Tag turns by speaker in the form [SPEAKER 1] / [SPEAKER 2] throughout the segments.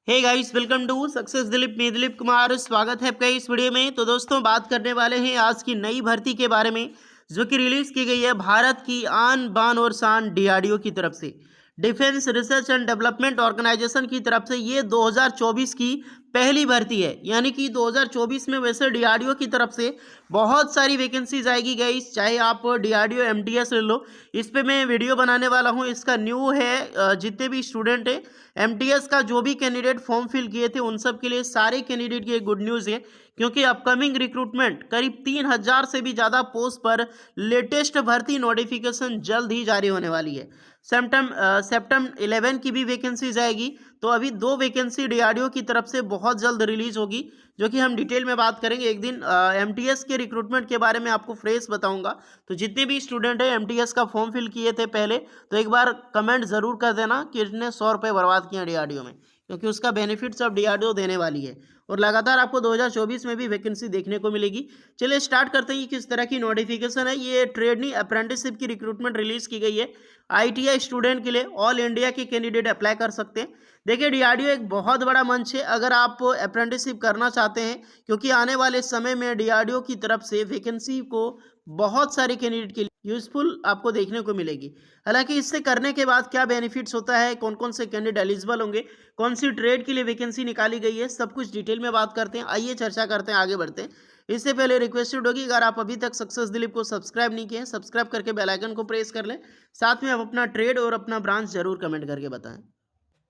[SPEAKER 1] Hey guys, welcome to success Dilip. मैं दिलीप कुमार, स्वागत है आपका इस वीडियो में। तो दोस्तों, बात करने वाले हैं आज की नई भर्ती के बारे में जो कि रिलीज की गई है भारत की आन बान और शान डीआरडीओ की तरफ से, defence research and development organisation की तरफ से। ये 2024 की पहली भर्ती है, यानी कि 2024 में वैसे डीआरडीओ की तरफ से बहुत सारी वैकेंसीज आएगी गाइस, चाहे आप डीआरडीओ एमटीएस ले लो। इस पे मैं वीडियो बनाने वाला हूँ। इसका न्यू है, जितने भी स्टूडेंट हैं एमटीएस का, जो भी कैंडिडेट फॉर्म फिल किए थे उन सब के लिए, सारे कैंडिडेट की गुड न्यूज़ है, क्योंकि अपकमिंग रिक्रूटमेंट करीब 3000 से भी ज़्यादा पोस्ट पर लेटेस्ट भर्ती नोटिफिकेशन जल्द ही जारी होने वाली है। सेप्टेम्बर 11 की भी वैकेंसीज आएगी। तो अभी 2 वैकेंसी डीआरडीओ की तरफ से बहुत जल्द रिलीज होगी, जो कि हम डिटेल में बात करेंगे। एक दिन एमटीएस के रिक्रूटमेंट के बारे में आपको फ्रेश बताऊंगा। तो जितने भी स्टूडेंट हैं एमटीएस का फॉर्म फिल किए थे पहले, तो एक बार कमेंट जरूर कर देना कि इसने 100 रुपये बर्बाद किए डीआरडीओ में, क्योंकि उसका बेनिफिट्स अब डीआरडीओ देने वाली है और लगातार आपको 2024 में भी वैकेंसी देखने को मिलेगी। चलिए स्टार्ट करते हैं कि किस तरह की नोटिफिकेशन है। ये ट्रेडनी अप्रेंटिसशिप की रिक्रूटमेंट रिलीज की गई है आईटीआई स्टूडेंट के लिए। ऑल इंडिया के कैंडिडेट अप्लाई कर सकते हैं। देखिए, डीआरडीओ एक बहुत बड़ा मंच है अगर आप अप्रेंटिसशिप करना चाहते हैं, क्योंकि आने वाले समय में डीआरडीओ की तरफ से वैकेंसी को बहुत सारे कैंडिडेट के लिए यूजफुल आपको देखने को मिलेगी। हालांकि इससे करने के बाद क्या बेनिफिट्स होता है, कौन कौन से कैंडिडेट एलिजिबल होंगे, कौन सी ट्रेड के लिए वैकेंसी निकाली गई है, सब कुछ डिटेल में बात करते हैं। आइए चर्चा करते हैं, आगे बढ़ते हैं। इससे पहले रिक्वेस्टेड होगी, अगर आप अभी तक सक्सेस दिलीप को सब्सक्राइब नहीं किए, सब्सक्राइब करके बेल आइकन को प्रेस कर लें। साथ में आप अपना ट्रेड और अपना ब्रांच जरूर कमेंट करके बताएं।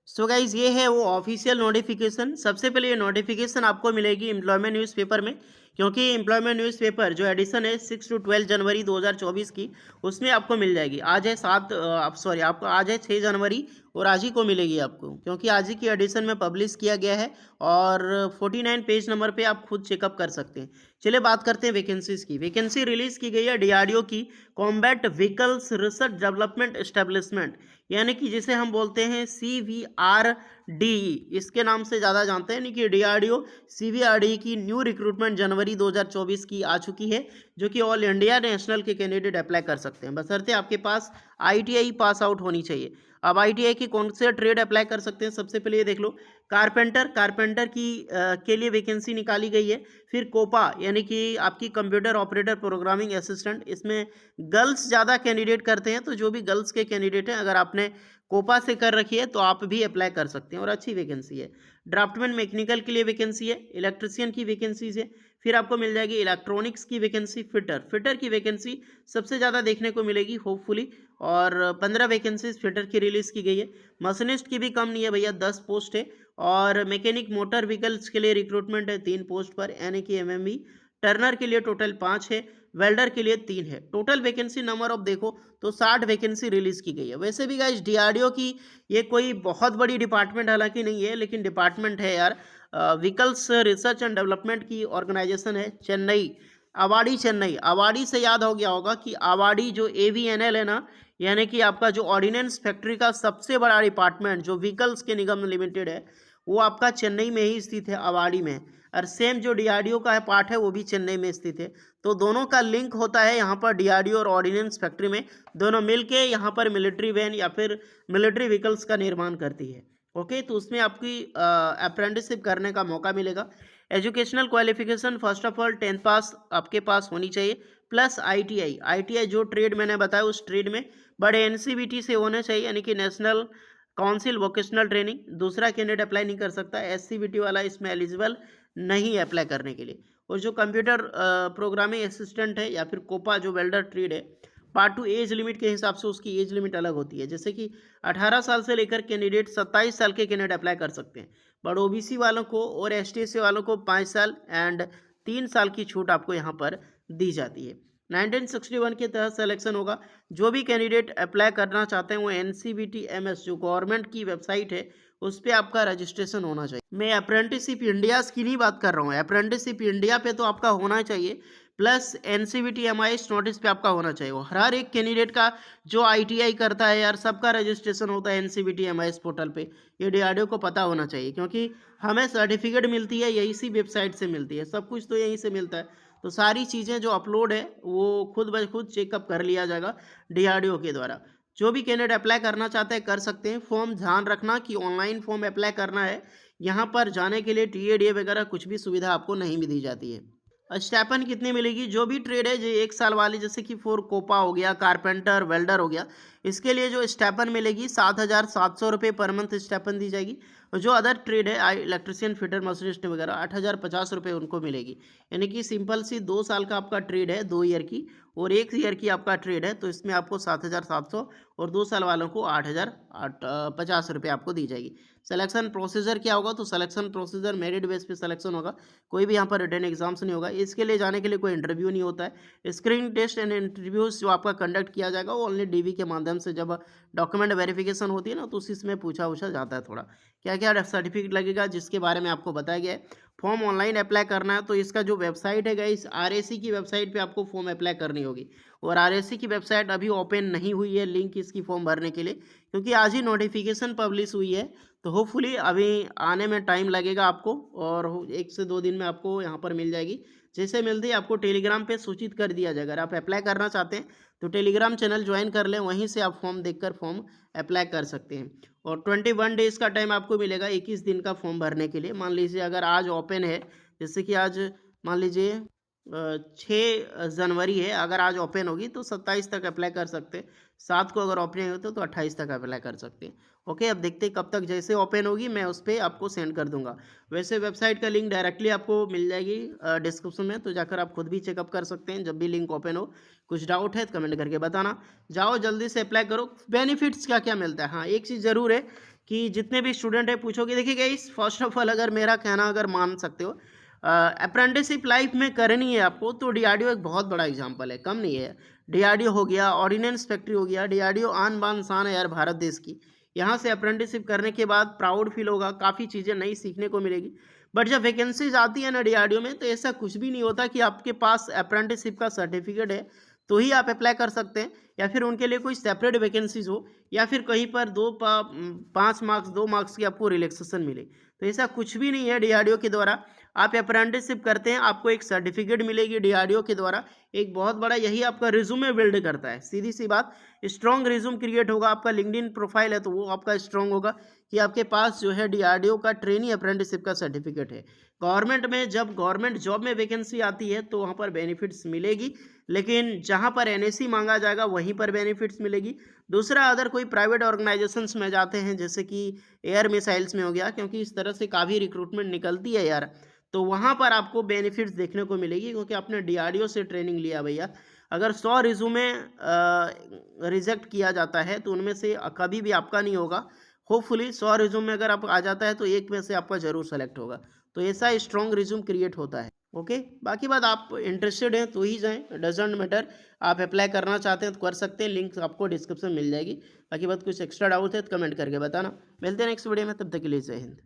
[SPEAKER 1] सो गाइज, ये है वो ऑफिशियल नोटिफिकेशन। सबसे पहले ये नोटिफिकेशन आपको मिलेगी एम्प्लॉयमेंट न्यूज़पेपर में, क्योंकि एम्प्लॉयमेंट न्यूज़पेपर जो एडिशन है 6 to 12 जनवरी 2024 की, उसमें आपको मिल जाएगी। आज है आपको आज है 6 जनवरी, और आज ही को मिलेगी आपको, क्योंकि आज ही की एडिशन में पब्लिश किया गया है। और 49 पेज नंबर पे आप खुद चेकअप कर सकते हैं। चलिए बात करते हैं वैकेंसीज की। वैकेंसी रिलीज की गई है डीआरडीओ की combat vehicles research development establishment, यानी कि जिसे हम बोलते हैं CVRDE, इसके नाम से ज़्यादा जानते हैं। यानी कि डीआरडीओ CVRDE की न्यू रिक्रूटमेंट जनवरी 2024 की आ चुकी है, जो कि ऑल इंडिया नेशनल के कैंडिडेट अप्लाई कर सकते हैं, बशर्ते आपके पास आईटीआई पास आउट होनी चाहिए। अब आईटीआई की कौन से ट्रेड अप्लाई कर सकते हैं, सबसे पहले ये देख लो। कारपेंटर की के लिए वैकेंसी निकाली गई है। फिर कोपा, यानी कि आपकी कंप्यूटर ऑपरेटर प्रोग्रामिंग असिस्टेंट, इसमें गर्ल्स ज़्यादा कैंडिडेट करते हैं। तो जो भी गर्ल्स के कैंडिडेट हैं, अगर आपने कोपा से कर रखी है तो आप भी अप्लाई कर सकते हैं और अच्छी वैकेंसी है। ड्राफ्टमैन मैकेनिकल के लिए वैकेंसी है। इलेक्ट्रिशियन की वैकेंसीज है। फिर आपको मिल जाएगी इलेक्ट्रॉनिक्स की वैकेंसी। फिटर की वैकेंसी सबसे ज़्यादा देखने को मिलेगी होपफुली, और 15 वैकेंसीज फिटर की रिलीज़ की गई है। मशीनिस्ट की भी कम नहीं है भैया, 10 पोस्ट है। और मैकेनिक मोटर व्हीकल्स के लिए रिक्रूटमेंट है 3 पोस्ट पर, यानी कि MME। टर्नर के लिए टोटल 5 है। वेल्डर के लिए 3 है। टोटल वैकेंसी नंबर ऑफ देखो तो 60 वैकेंसी रिलीज की गई है। वैसे भी गाइस, डीआरडीओ की ये कोई बहुत बड़ी डिपार्टमेंट हालांकि नहीं है, लेकिन डिपार्टमेंट है यार। व्हीकल्स रिसर्च एंड डेवलपमेंट की ऑर्गेनाइजेशन है चेन्नई, अवाडी चेन्नई। अवाडी से याद हो गया होगा कि अवाडी जो AVNL है ना, यानी कि आपका जो ऑर्डिनेंस फैक्ट्री का सबसे बड़ा डिपार्टमेंट जो व्हीकल्स के निगम लिमिटेड है, वो आपका चेन्नई में ही स्थित है, अवाडी में। और सेम जो डीआरडीओ का है पार्ट है, वो भी चेन्नई में स्थित है। तो दोनों का लिंक होता है यहाँ पर डीआरडीओ और ऑर्डिनेंस फैक्ट्री में। दोनों मिलके यहाँ पर मिलिट्री वैन या फिर मिलिट्री व्हीकल्स का निर्माण करती है। ओके, तो उसमें आपकी अप्रेंटिसशिप करने का मौका मिलेगा। Educational qualification first of all 10th पास आपके पास होनी चाहिए, प्लस आईटीआई जो ट्रेड मैंने बताया उस ट्रेड में, बड़े NCVT से होने चाहिए, यानी कि नेशनल काउंसिल वोकेशनल ट्रेनिंग। दूसरा कैंडिडेट अप्लाई नहीं कर सकता, SCVT वाला इसमें एलिजिबल नहीं है अप्लाई करने के लिए। और जो कंप्यूटर प्रोग्रामिंग असिस्टेंट है या फिर कोपा जो वेल्डर ट्रेड है, पार्ट 2 एज लिमिट के हिसाब से उसकी एज लिमिट अलग होती है। जैसे कि 18 साल से लेकर कैंडिडेट 27 साल के कैंडिडेट अप्लाई कर सकते हैं, बट OBC वालों को और ST वालों को 5 साल एंड 3 साल की छूट आपको यहाँ पर दी जाती है। 1961 के तहत सिलेक्शन होगा। जो भी कैंडिडेट अप्लाई करना चाहते हैं वो NCVT MS जो गवर्नमेंट की वेबसाइट है उस पर आपका रजिस्ट्रेशन होना चाहिए। मैं अप्रेंटिसशिप इंडिया की नहीं बात कर रहा हूँ, अप्रेंटिसशिप इंडिया पे तो आपका होना चाहिए, प्लस NCVT MIS नोटिस पे आपका होना चाहिए। वो हर एक कैंडिडेट का जो ITI करता है यार, सबका रजिस्ट्रेशन होता है NCVT MIS पोर्टल पे। ये डीआरडीओ को पता होना चाहिए, क्योंकि हमें सर्टिफिकेट मिलती है यही सी वेबसाइट से मिलती है, सब कुछ तो यहीं से मिलता है। तो सारी चीज़ें जो अपलोड है वो खुद ब खुद चेकअप कर लिया जाएगा डीआरडीओ के द्वारा। जो भी कैंडिडेट अप्लाई करना चाहते हैं कर सकते हैं। फॉर्म ध्यान रखना कि ऑनलाइन फॉर्म अप्लाई करना है, यहाँ पर जाने के लिए टीएडीए वगैरह कुछ भी सुविधा आपको नहीं भी दी जाती है। स्टेपन कितनी मिलेगी? जो भी ट्रेड है जो 1 साल वाली, जैसे कि फोर कोपा हो गया, कारपेंटर, वेल्डर हो गया, इसके लिए जो स्टेपन मिलेगी 7,700 रुपये पर मंथ स्टेपन दी जाएगी। और जो अदर ट्रेड है इलेक्ट्रिशियन, फिटर, मशीनिस्ट वगैरह 8,050 रुपये उनको मिलेगी। यानी कि सिंपल सी 2 साल का आपका ट्रेड है, 2 ईयर की, और 1 ईयर की आपका ट्रेड है, तो इसमें आपको 7,700 और 2 साल वालों को 8,050 रुपये आपको दी जाएगी। सिलेक्शन प्रोसीजर क्या होगा? तो सिलेक्शन प्रोसीजर मेरिट बेस पे सिलेक्शन होगा, कोई भी यहाँ पर रिटन एग्जाम्स नहीं होगा। इसके लिए जाने के लिए कोई इंटरव्यू नहीं होता है। स्क्रीनिंग टेस्ट एंड इंटरव्यूज जो आपका कंडक्ट किया जाएगा वो ओनली डीवी के माध्यम से, जब डॉक्यूमेंट वेरिफिकेशन होती है ना, तो उसी में पूछा जाता है थोड़ा क्या क्या सर्टिफिकेट लगेगा, जिसके बारे में आपको बताया गया है। फॉर्म ऑनलाइन अप्लाई करना है, तो इसका जो वेबसाइट है गाइस, आरएसी की वेबसाइट पे आपको फॉर्म अप्लाई करनी होगी। और आरएसी की वेबसाइट अभी ओपन नहीं हुई है लिंक इसकी फॉर्म भरने के लिए, क्योंकि आज ही नोटिफिकेशन पब्लिश हुई है। तो होपफुली अभी आने में टाइम लगेगा आपको, और 1 से 2 दिन में आपको यहाँ पर मिल जाएगी। जैसे मिलती है आपको टेलीग्राम पे सूचित कर दिया जाएगा। अगर आप अप्लाई करना चाहते हैं तो टेलीग्राम चैनल ज्वाइन कर लें, वहीं से आप फॉर्म देखकर फॉर्म अप्लाई कर सकते हैं। और 21 डेज़ का टाइम आपको मिलेगा 21 दिन का फॉर्म भरने के लिए। मान लीजिए अगर आज ओपन है, जैसे कि आज मान लीजिए 6 जनवरी है, अगर आज ओपन होगी तो 27 तक अप्लाई कर सकते हैं। 7 को अगर ओपनिंग होती है तो 28 तक अप्लाई कर सकते हैं। ओके, अब देखते हैं कब तक, जैसे ओपन होगी मैं उस पर आपको सेंड कर दूंगा। वैसे वेबसाइट का लिंक डायरेक्टली आपको मिल जाएगी डिस्क्रिप्शन में, तो जाकर आप खुद भी चेकअप कर सकते हैं जब भी लिंक ओपन हो। कुछ डाउट है तो कमेंट करके बताना। जाओ जल्दी से अप्लाई करो। बेनिफिट्स क्या क्या मिलता है? हाँ, एक चीज़ ज़रूर है कि जितने भी स्टूडेंट है पूछोगे, देखिए गाइस, फर्स्ट ऑफ ऑल अगर मेरा कहना अगर मान सकते हो, अप्रेंटिसशिप लाइफ में करनी है आपको, तो डीआरडीओ एक बहुत बड़ा एग्जाम्पल है, कम नहीं है। डीआरडीओ हो गया, ऑर्डिनेंस फैक्ट्री हो गया, डीआरडीओ आन बान शान है यार भारत देश की। यहाँ से अप्रेंटिसशिप करने के बाद प्राउड फील होगा, काफ़ी चीज़ें नई सीखने को मिलेगी। बट जब वैकेंसीज आती है ना डीआरडीओ में, तो ऐसा कुछ भी नहीं होता कि आपके पास अप्रेंटिसशिप का सर्टिफिकेट है तो ही आप अप्लाई कर सकते हैं, या फिर उनके लिए कोई सेपरेट वैकेंसीज हो, या फिर कहीं पर 5 मार्क्स 2 मार्क्स की आपको रिलैक्सेशन मिले। तो ऐसा कुछ भी नहीं है डीआरडीओ के द्वारा। आप अप्रेंटिसशिप करते हैं, आपको एक सर्टिफिकेट मिलेगी डीआरडीओ के द्वारा, एक बहुत बड़ा, यही आपका रिज्यूमे बिल्ड करता है। सीधी सी बात, स्ट्रॉन्ग रिज्यूम क्रिएट होगा। आपका लिंक्डइन प्रोफाइल है तो वो आपका स्ट्रॉन्ग होगा कि आपके पास जो है डीआरडीओ का ट्रेनी अप्रेंटिसशिप का सर्टिफिकेट है। गवर्नमेंट में जब गवर्नमेंट जॉब में वैकेंसी आती है तो वहाँ पर बेनिफिट्स मिलेगी, लेकिन जहाँ पर एनएसी मांगा जाएगा वहीं पर बेनिफिट्स मिलेगी। दूसरा, अदर कोई प्राइवेट ऑर्गेनाइजेशंस में जाते हैं, जैसे कि एयर मिसाइल्स में हो गया, क्योंकि इस तरह से काफ़ी रिक्रूटमेंट निकलती है यार, तो वहाँ पर आपको बेनिफिट्स देखने को मिलेगी, क्योंकि आपने डीआरडीओ से ट्रेनिंग लिया भैया। अगर 100 रिज्यूमे रिजेक्ट किया जाता है तो उनमें से कभी भी आपका नहीं होगा। होपफुली 100 रिज्यूमे अगर आप आ जाता है तो एक में से आपका जरूर सेलेक्ट होगा। तो ऐसा स्ट्रॉन्ग रिज्यूम क्रिएट होता है। ओके, बाकी बात, आप इंटरेस्टेड हैं तो ही जाएं, डजेंट मैटर। आप अप्लाई करना चाहते हैं तो कर सकते हैं, लिंक आपको डिस्क्रिप्शन में मिल जाएगी। बाकी बात, कुछ एक्स्ट्रा डाउट है तो कमेंट करके बताना। मिलते हैं नेक्स्ट वीडियो में, तब तक के लिए जय हिंद।